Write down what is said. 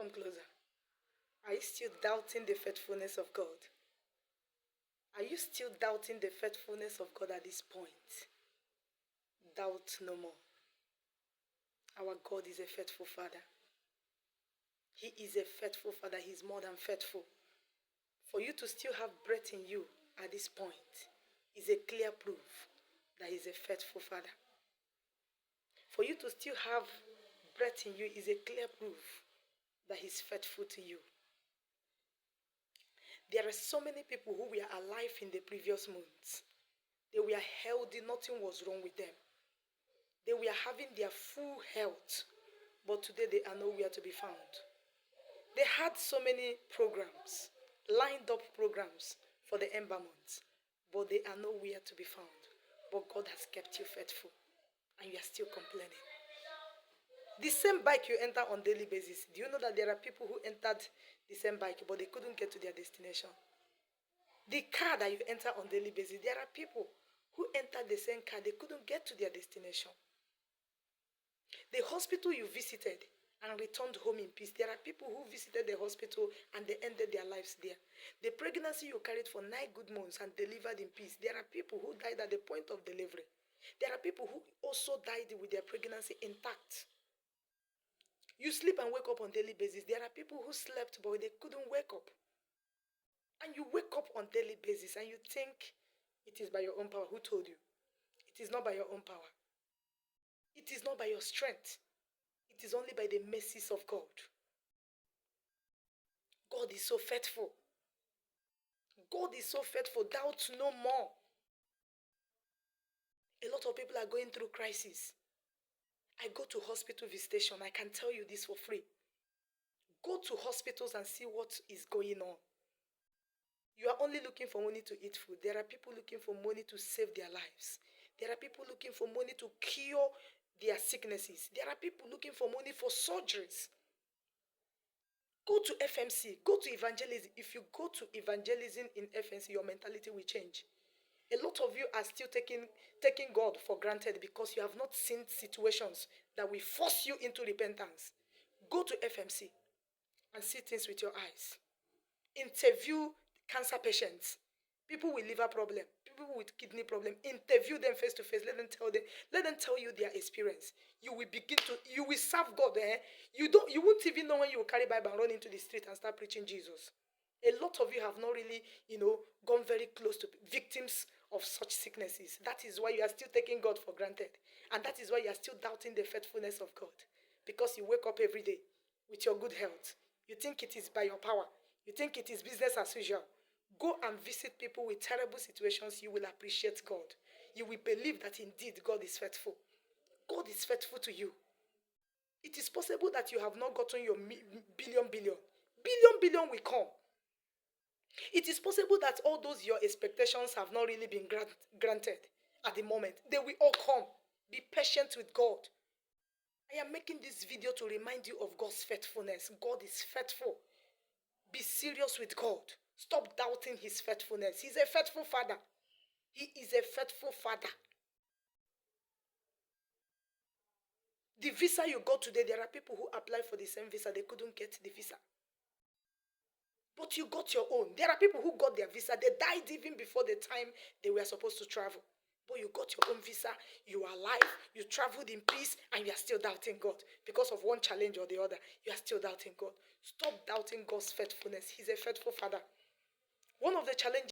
Come closer. Are you still doubting the faithfulness of God? Are you still doubting the faithfulness of God at this point? Doubt no more. Our God is a faithful Father. He is a faithful Father. He's more than faithful. For you to still have breath in you at this point is a clear proof that He's a faithful Father. For you to still have breath in you is a clear proof that He's faithful to you. There are so many people who were alive in the previous months. They were healthy, nothing was wrong with them. They were having their full health, but today they are nowhere to be found. They had so many programs, lined up programs for the Ember months, but they are nowhere to be found. But God has kept you faithful, and you are still complaining. The same bike you enter on daily basis, do you know that there are people who entered the same bike, but they couldn't get to their destination? The car that you enter on daily basis, there are people who entered the same car, they couldn't get to their destination. The hospital you visited and returned home in peace, there are people who visited the hospital and they ended their lives there. The pregnancy you carried for 9 good months and delivered in peace, there are people who died at the point of delivery. There are people who also died with their pregnancy intact. You sleep and wake up on daily basis. There are people who slept but they couldn't wake up. And you wake up on daily basis and you think it is by your own power. Who told you? It is not by your own power. It is not by your strength. It is only by the mercies of God. God is so faithful. God is so faithful. Doubt no more. A lot of people are going through crisis. I go to hospital visitation. I can tell you this for free. Go to hospitals and see what is going on. You are only looking for money to eat food. There are people looking for money to save their lives. There are people looking for money to cure their sicknesses. There are people looking for money for surgeries. Go to FMC. Go to evangelism. If you go to evangelism in FMC, your mentality will change. A lot of you are still taking God for granted because you have not seen situations that will force you into repentance. Go to FMC and see things with your eyes. Interview cancer patients, people with liver problem, people with kidney problem. Interview them face to face. Let them tell you their experience. You will serve God. You won't even know when you will carry Bible and run into the street and start preaching Jesus. A lot of you have not really, gone very close to victims of such sicknesses. That is why you are still taking God for granted. And that is why you are still doubting the faithfulness of God. Because you wake up every day with your good health. You think it is by your power. You think it is business as usual. Go and visit people with terrible situations. You will appreciate God. You will believe that indeed God is faithful. God is faithful to you. It is possible that you have not gotten your billion. Billion will come. It is possible that all those your expectations have not really been granted at the moment. They will all come. Be patient with God. I am making this video to remind you of God's faithfulness. God is faithful. Be serious with God. Stop doubting His faithfulness. He's a faithful Father. He is a faithful Father. The visa you got today, there are people who applied for the same visa. They couldn't get the visa. But you got your own. There are people who got their visa. They died even before the time they were supposed to travel. But you got your own visa. You are alive. You traveled in peace. And you are still doubting God. Because of one challenge or the other. You are still doubting God. Stop doubting God's faithfulness. He's a faithful Father. One of the challenges